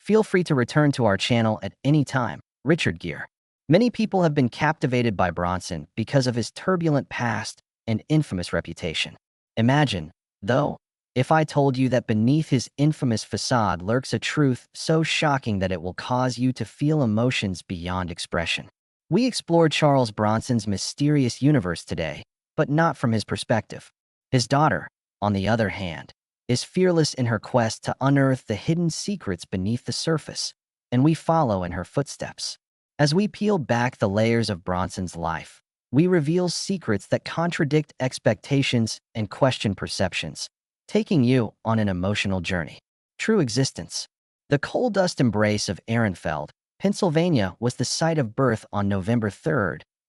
Feel free to return to our channel at any time. Richard Gere. Many people have been captivated by Bronson because of his turbulent past and infamous reputation. Imagine, though, if I told you that beneath his infamous facade lurks a truth so shocking that it will cause you to feel emotions beyond expression. We explore Charles Bronson's mysterious universe today, but not from his perspective. His daughter, on the other hand, is fearless in her quest to unearth the hidden secrets beneath the surface, and we follow in her footsteps. As we peel back the layers of Bronson's life, we reveal secrets that contradict expectations and question perceptions, taking you on an emotional journey. True existence. The coal dust embrace of Ehrenfeld, Pennsylvania was the site of birth on November 3,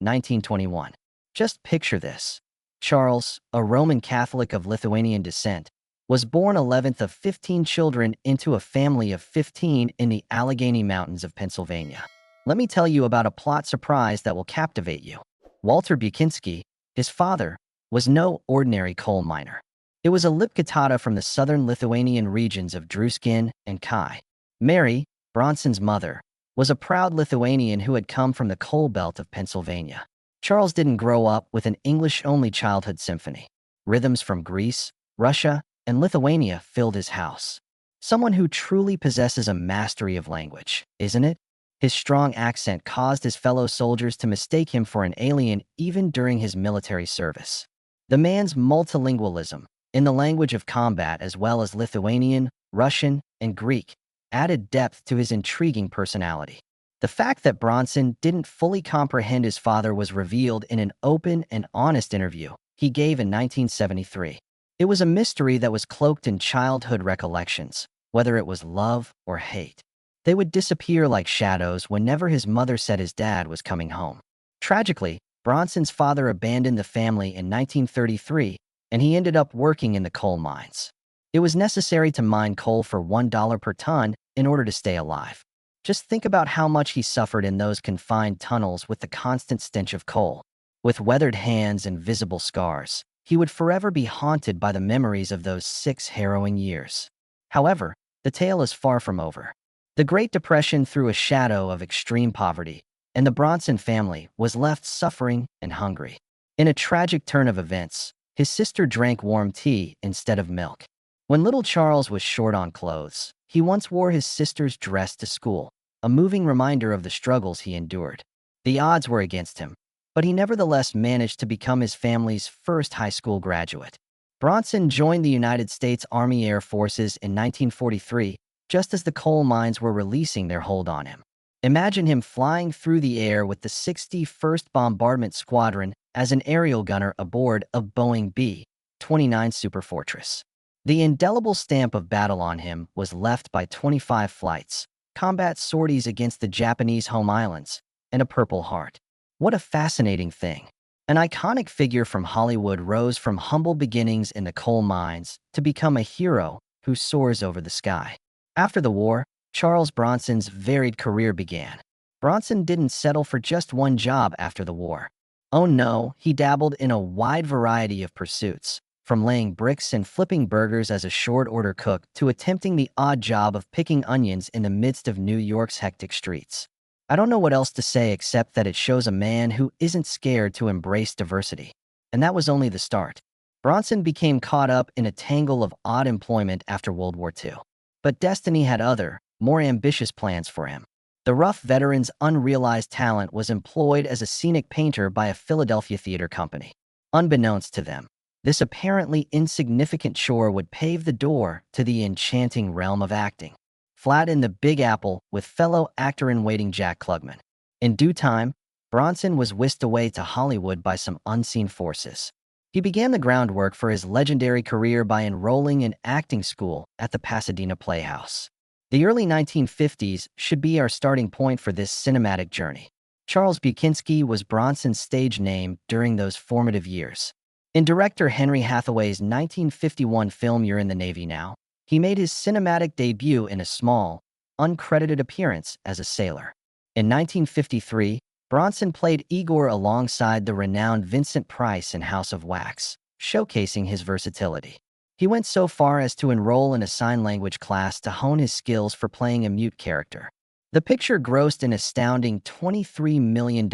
1921. Just picture this. Charles, a Roman Catholic of Lithuanian descent, was born 11th of 15 children into a family of 15 in the Allegheny Mountains of Pennsylvania. Let me tell you about a plot surprise that will captivate you. Walter Bukinski, his father, was no ordinary coal miner. It was a Lipkatata from the southern Lithuanian regions of Druskin and Kai. Mary, Bronson's mother, was a proud Lithuanian who had come from the coal belt of Pennsylvania. Charles didn't grow up with an English-only childhood symphony. Rhythms from Greece, Russia, and Lithuania filled his house. Someone who truly possesses a mastery of language, isn't it? His strong accent caused his fellow soldiers to mistake him for an alien even during his military service. The man's multilingualism, in the language of combat as well as Lithuanian, Russian, and Greek, added depth to his intriguing personality. The fact that Bronson didn't fully comprehend his father was revealed in an open and honest interview he gave in 1973. It was a mystery that was cloaked in childhood recollections, whether it was love or hate. They would disappear like shadows whenever his mother said his dad was coming home. Tragically, Bronson's father abandoned the family in 1933, and he ended up working in the coal mines. It was necessary to mine coal for $1 per ton in order to stay alive. Just think about how much he suffered in those confined tunnels with the constant stench of coal. With weathered hands and visible scars, he would forever be haunted by the memories of those 6 harrowing years. However, the tale is far from over. The Great Depression threw a shadow of extreme poverty, and the Bronson family was left suffering and hungry. In a tragic turn of events, his sister drank warm tea instead of milk. When little Charles was short on clothes, he once wore his sister's dress to school, a moving reminder of the struggles he endured. The odds were against him, but he nevertheless managed to become his family's first high school graduate. Bronson joined the United States Army Air Forces in 1943, just as the coal mines were releasing their hold on him. Imagine him flying through the air with the 61st Bombardment Squadron as an aerial gunner aboard a Boeing B-29 Superfortress. The indelible stamp of battle on him was left by 25 flights, combat sorties against the Japanese home islands, and a Purple Heart. What a fascinating thing. An iconic figure from Hollywood rose from humble beginnings in the coal mines to become a hero who soars over the sky. After the war, Charles Bronson's varied career began. Bronson didn't settle for just one job after the war. Oh no, he dabbled in a wide variety of pursuits, from laying bricks and flipping burgers as a short-order cook to attempting the odd job of picking onions in the midst of New York's hectic streets. I don't know what else to say except that it shows a man who isn't scared to embrace diversity. And that was only the start. Bronson became caught up in a tangle of odd employment after World War II. But destiny had other, more ambitious plans for him. The rough veteran's unrealized talent was employed as a scenic painter by a Philadelphia theater company. Unbeknownst to them, this apparently insignificant chore would pave the door to the enchanting realm of acting. Flat in the Big Apple with fellow actor-in-waiting Jack Klugman. In due time, Bronson was whisked away to Hollywood by some unseen forces. He began the groundwork for his legendary career by enrolling in acting school at the Pasadena Playhouse. The early 1950s should be our starting point for this cinematic journey. Charles Bukinski was Bronson's stage name during those formative years. In director Henry Hathaway's 1951 film You're in the Navy Now, he made his cinematic debut in a small, uncredited appearance as a sailor. In 1953, Bronson played Igor alongside the renowned Vincent Price in House of Wax, showcasing his versatility. He went so far as to enroll in a sign language class to hone his skills for playing a mute character. The picture grossed an astounding $23 million,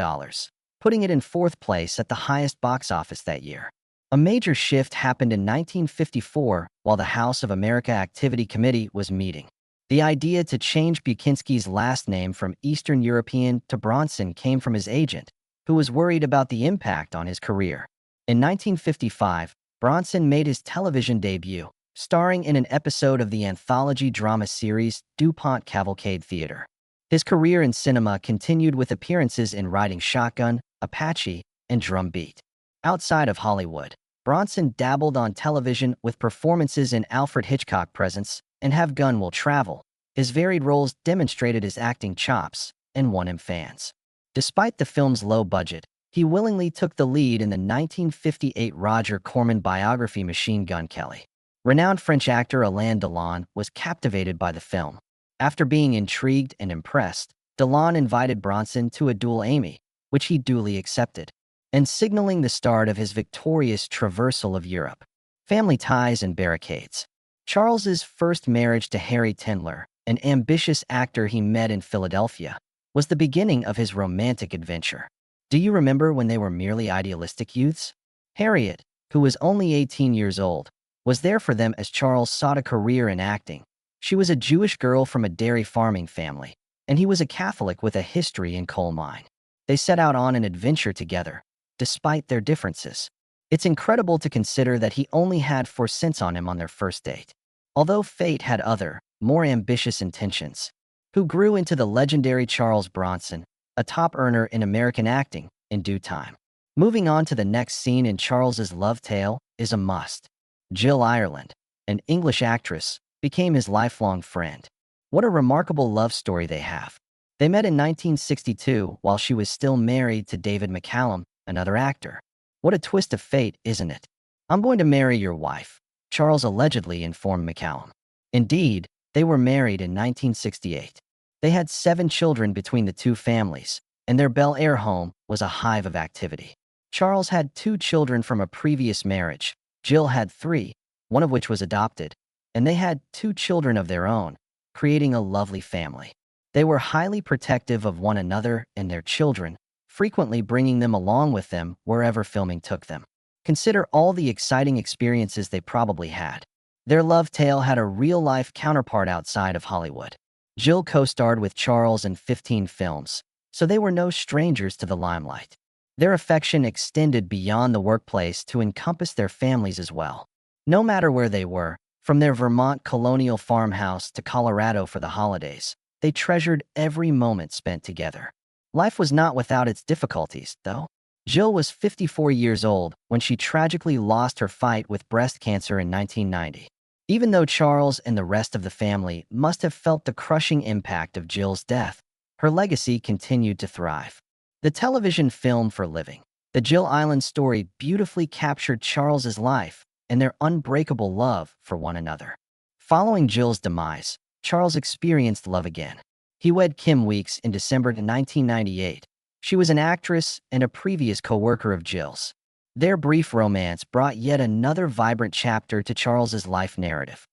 putting it in fourth place at the highest box office that year. A major shift happened in 1954 while the House of America Activity Committee was meeting. The idea to change Bukinski's last name from Eastern European to Bronson came from his agent, who was worried about the impact on his career. In 1955, Bronson made his television debut, starring in an episode of the anthology drama series DuPont Cavalcade Theater. His career in cinema continued with appearances in Riding Shotgun, Apache, and Drum Beat. Outside of Hollywood, Bronson dabbled on television with performances in Alfred Hitchcock Presents and Have Gun Will Travel. His varied roles demonstrated his acting chops and won him fans. Despite the film's low budget, he willingly took the lead in the 1958 Roger Corman biography Machine Gun Kelly. Renowned French actor Alain Delon was captivated by the film. After being intrigued and impressed, Delon invited Bronson to a duel Amy, which he duly accepted, and signaling the start of his victorious traversal of Europe. Family ties and barricades. Charles's first marriage to Harry Tendler, an ambitious actor he met in Philadelphia, was the beginning of his romantic adventure. Do you remember when they were merely idealistic youths? Harriet, who was only 18 years old, was there for them as Charles sought a career in acting. She was a Jewish girl from a dairy farming family, and he was a Catholic with a history in coal mine. They set out on an adventure together, despite their differences. It's incredible to consider that he only had 4 cents on him on their first date. Although fate had other, more ambitious intentions, who grew into the legendary Charles Bronson, a top earner in American acting, in due time. Moving on to the next scene in Charles's love tale is a must. Jill Ireland, an English actress, became his lifelong friend. What a remarkable love story they have. They met in 1962 while she was still married to David McCallum, another actor. What a twist of fate, isn't it? I'm going to marry your wife, Charles allegedly informed McCallum. Indeed, they were married in 1968. They had 7 children between the two families, and their Bel Air home was a hive of activity. Charles had 2 children from a previous marriage. Jill had 3, one of which was adopted, and they had 2 children of their own, creating a lovely family. They were highly protective of one another and their children, frequently bringing them along with them wherever filming took them. Consider all the exciting experiences they probably had. Their love tale had a real-life counterpart outside of Hollywood. Jill co-starred with Charles in 15 films, so they were no strangers to the limelight. Their affection extended beyond the workplace to encompass their families as well. No matter where they were, from their Vermont colonial farmhouse to Colorado for the holidays, they treasured every moment spent together. Life was not without its difficulties, though. Jill was 54 years old when she tragically lost her fight with breast cancer in 1990. Even though Charles and the rest of the family must have felt the crushing impact of Jill's death, her legacy continued to thrive. The television film For Living, the Jill Island story, beautifully captured Charles's life and their unbreakable love for one another. Following Jill's demise, Charles experienced love again. He wed Kim Weeks in December 1998. She was an actress and a previous co-worker of Jill's. Their brief romance brought yet another vibrant chapter to Charles's life narrative.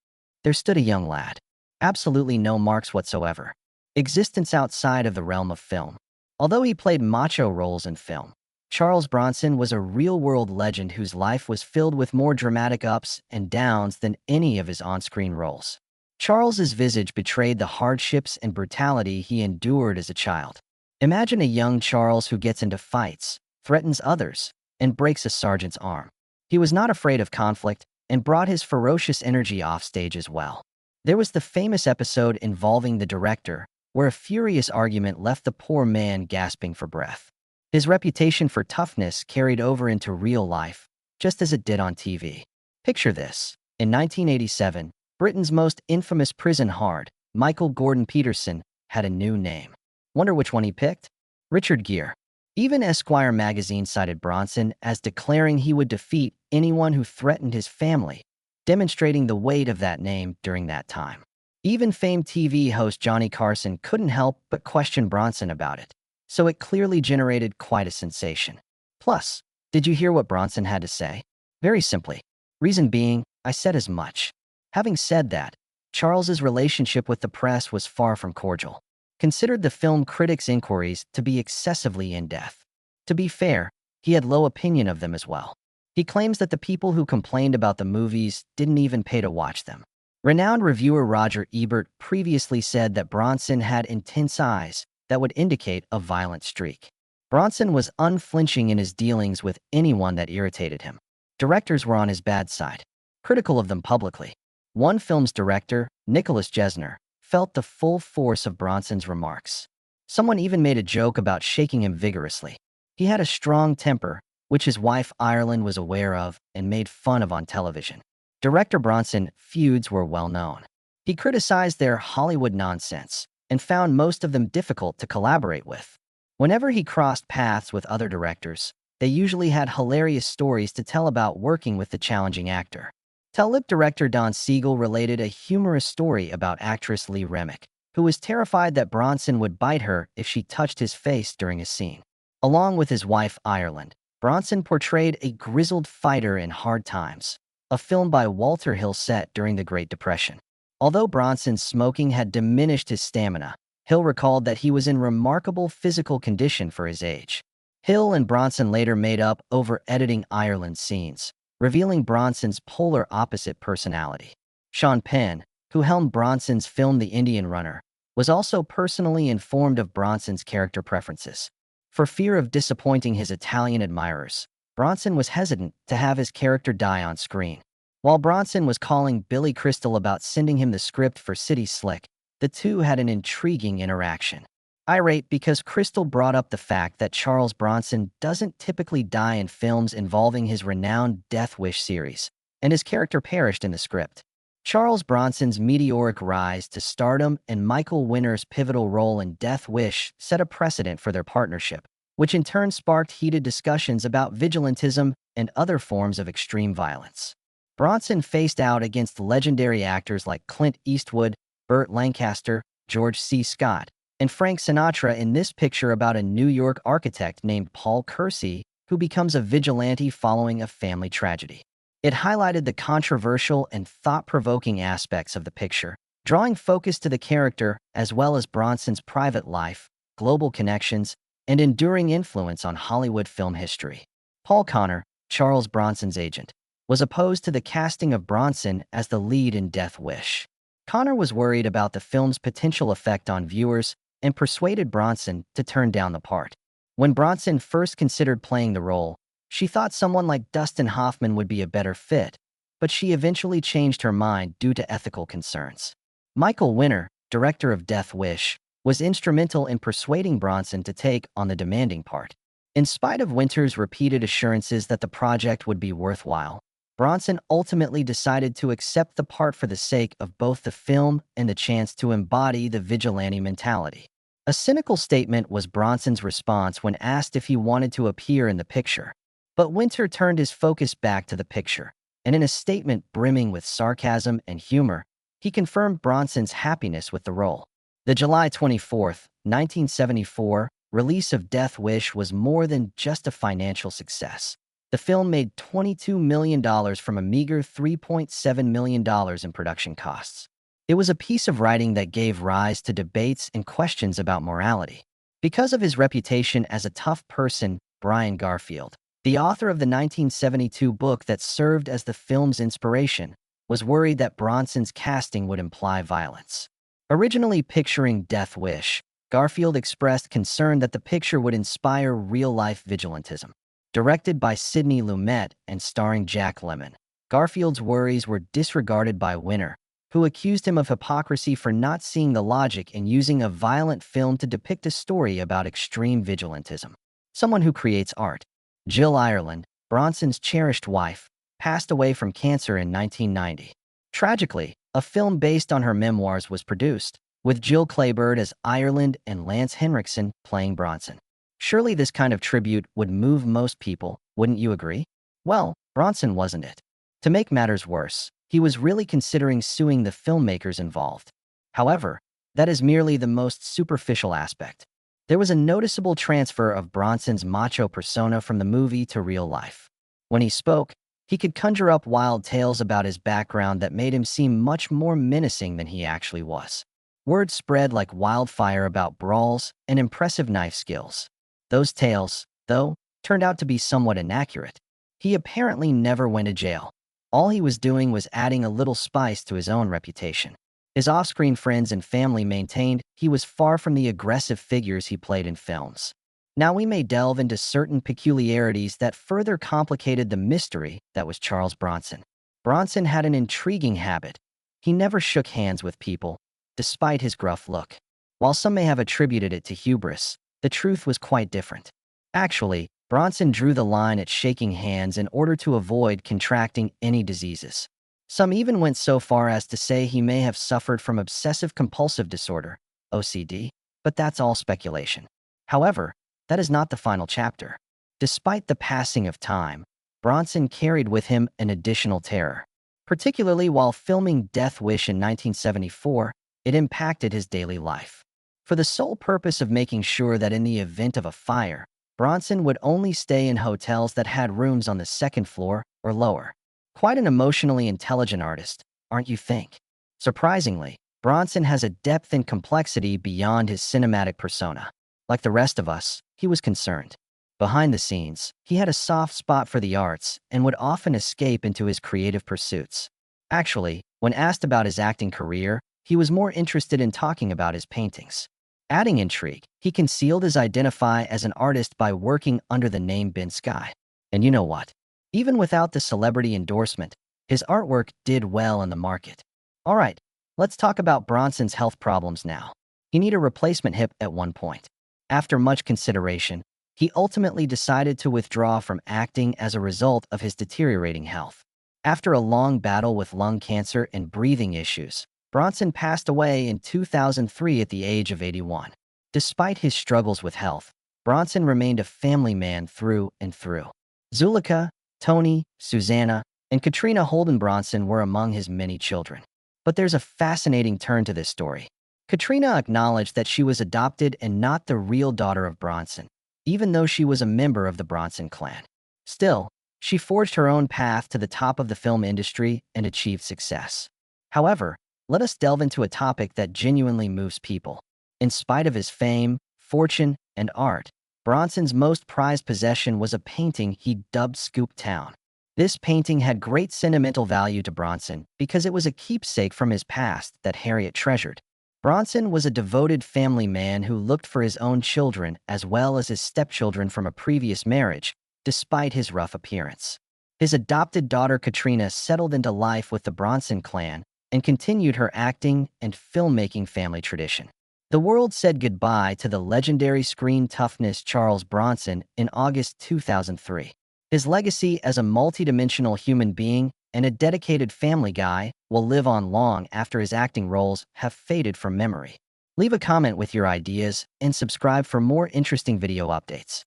There stood a young lad. Absolutely no marks whatsoever. Existence outside of the realm of film. Although he played macho roles in film, Charles Bronson was a real-world legend whose life was filled with more dramatic ups and downs than any of his on-screen roles. Charles's visage betrayed the hardships and brutality he endured as a child. Imagine a young Charles who gets into fights, threatens others, and breaks a sergeant's arm. He was not afraid of conflict and brought his ferocious energy offstage as well. There was the famous episode involving the director, where a furious argument left the poor man gasping for breath. His reputation for toughness carried over into real life, just as it did on TV. Picture this. In 1987, Britain's most infamous prison hard, Michael Gordon Peterson, had a new name. Wonder which one he picked? Richard Gere. Even Esquire magazine cited Bronson as declaring he would defeat anyone who threatened his family, demonstrating the weight of that name during that time. Even famed TV host Johnny Carson couldn't help but question Bronson about it, so it clearly generated quite a sensation. Plus, did you hear what Bronson had to say? Very simply. Reason being, I said as much. Having said that, Charles's relationship with the press was far from cordial. Considered the film critics' inquiries to be excessively in-depth. To be fair, he had low opinion of them as well. He claims that the people who complained about the movies didn't even pay to watch them. Renowned reviewer Roger Ebert previously said that Bronson had intense eyes that would indicate a violent streak. Bronson was unflinching in his dealings with anyone that irritated him. Directors were on his bad side, critical of them publicly. One film's director, Nicholas Jesner, felt the full force of Bronson's remarks. Someone even made a joke about shaking him vigorously. He had a strong temper, which his wife Ireland was aware of and made fun of on television. Director Bronson feuds were well known. He criticized their Hollywood nonsense and found most of them difficult to collaborate with. Whenever he crossed paths with other directors, they usually had hilarious stories to tell about working with the challenging actor. Tell-Lip director Don Siegel related a humorous story about actress Lee Remick, who was terrified that Bronson would bite her if she touched his face during a scene. Along with his wife Ireland, Bronson portrayed a grizzled fighter in Hard Times, a film by Walter Hill set during the Great Depression. Although Bronson's smoking had diminished his stamina, Hill recalled that he was in remarkable physical condition for his age. Hill and Bronson later made up over editing Ireland's scenes, revealing Bronson's polar opposite personality. Sean Penn, who helmed Bronson's film The Indian Runner, was also personally informed of Bronson's character preferences. For fear of disappointing his Italian admirers, Bronson was hesitant to have his character die on screen. While Bronson was calling Billy Crystal about sending him the script for City Slick, the two had an intriguing interaction. Irate because Crystal brought up the fact that Charles Bronson doesn't typically die in films involving his renowned Death Wish series, and his character perished in the script. Charles Bronson's meteoric rise to stardom and Michael Winner's pivotal role in Death Wish set a precedent for their partnership, which in turn sparked heated discussions about vigilantism and other forms of extreme violence. Bronson faced out against legendary actors like Clint Eastwood, Burt Lancaster, George C. Scott, and Frank Sinatra in this picture about a New York architect named Paul Kersey who becomes a vigilante following a family tragedy. It highlighted the controversial and thought-provoking aspects of the picture, drawing focus to the character as well as Bronson's private life, global connections, and enduring influence on Hollywood film history. Paul Connor, Charles Bronson's agent, was opposed to the casting of Bronson as the lead in Death Wish. Connor was worried about the film's potential effect on viewers and persuaded Bronson to turn down the part. When Bronson first considered playing the role, she thought someone like Dustin Hoffman would be a better fit, but she eventually changed her mind due to ethical concerns. Michael Winner, director of Death Wish, was instrumental in persuading Bronson to take on the demanding part. In spite of Winter's repeated assurances that the project would be worthwhile, Bronson ultimately decided to accept the part for the sake of both the film and the chance to embody the vigilante mentality. A cynical statement was Bronson's response when asked if he wanted to appear in the picture. But Winter turned his focus back to the picture, and in a statement brimming with sarcasm and humor, he confirmed Bronson's happiness with the role. The July 24, 1974, release of Death Wish was more than just a financial success. The film made $22 million from a meager $3.7 million in production costs. It was a piece of writing that gave rise to debates and questions about morality. Because of his reputation as a tough person, Brian Garfield, the author of the 1972 book that served as the film's inspiration, was worried that Bronson's casting would imply violence. Originally picturing Death Wish, Garfield expressed concern that the picture would inspire real-life vigilantism. Directed by Sidney Lumet and starring Jack Lemmon, Garfield's worries were disregarded by Winner, who accused him of hypocrisy for not seeing the logic in using a violent film to depict a story about extreme vigilantism. Someone who creates art. Jill Ireland, Bronson's cherished wife, passed away from cancer in 1990. Tragically, a film based on her memoirs was produced, with Jill Clayburgh as Ireland and Lance Henriksen playing Bronson. Surely this kind of tribute would move most people, wouldn't you agree? Well, Bronson wasn't it. To make matters worse, he was really considering suing the filmmakers involved. However, that is merely the most superficial aspect. There was a noticeable transfer of Bronson's macho persona from the movie to real life. When he spoke, He could conjure up wild tales about his background that made him seem much more menacing than he actually was. Word spread like wildfire about brawls and impressive knife skills. Those tales, though, turned out to be somewhat inaccurate. He apparently never went to jail. All he was doing was adding a little spice to his own reputation. His off-screen friends and family maintained he was far from the aggressive figures he played in films. Now we may delve into certain peculiarities that further complicated the mystery that was Charles Bronson. Bronson had an intriguing habit. He never shook hands with people, despite his gruff look. While some may have attributed it to hubris, the truth was quite different. Actually, Bronson drew the line at shaking hands in order to avoid contracting any diseases. Some even went so far as to say he may have suffered from obsessive-compulsive disorder, OCD, but that's all speculation. However, that is not the final chapter. Despite the passing of time, Bronson carried with him an additional terror. Particularly while filming Death Wish in 1974, it impacted his daily life. For the sole purpose of making sure that in the event of a fire, Bronson would only stay in hotels that had rooms on the second floor or lower. Quite an emotionally intelligent artist, aren't you think? Surprisingly, Bronson has a depth and complexity beyond his cinematic persona. Like the rest of us, he was concerned. Behind the scenes, he had a soft spot for the arts and would often escape into his creative pursuits. Actually, when asked about his acting career, he was more interested in talking about his paintings. Adding intrigue, he concealed his identity as an artist by working under the name Ben Sky. And you know what? Even without the celebrity endorsement, his artwork did well in the market. Alright, let's talk about Bronson's health problems now. He needed a replacement hip at one point. After much consideration, he ultimately decided to withdraw from acting as a result of his deteriorating health. After a long battle with lung cancer and breathing issues, Bronson passed away in 2003 at the age of 81. Despite his struggles with health, Bronson remained a family man through and through. Zuleika, Tony, Susanna, and Katrina Holden Bronson were among his many children. But there's a fascinating turn to this story. Katrina acknowledged that she was adopted and not the real daughter of Bronson, even though she was a member of the Bronson clan. Still, she forged her own path to the top of the film industry and achieved success. However, let us delve into a topic that genuinely moves people. In spite of his fame, fortune, and art, Bronson's most prized possession was a painting he dubbed Scoop Town. This painting had great sentimental value to Bronson because it was a keepsake from his past that Harriet treasured. Bronson was a devoted family man who looked for his own children as well as his stepchildren from a previous marriage, despite his rough appearance. His adopted daughter Katrina settled into life with the Bronson clan and continued her acting and filmmaking family tradition. The world said goodbye to the legendary screen toughness Charles Bronson in August 2003. His legacy as a multidimensional human being and a dedicated family guy will live on long after his acting roles have faded from memory. Leave a comment with your ideas and subscribe for more interesting video updates.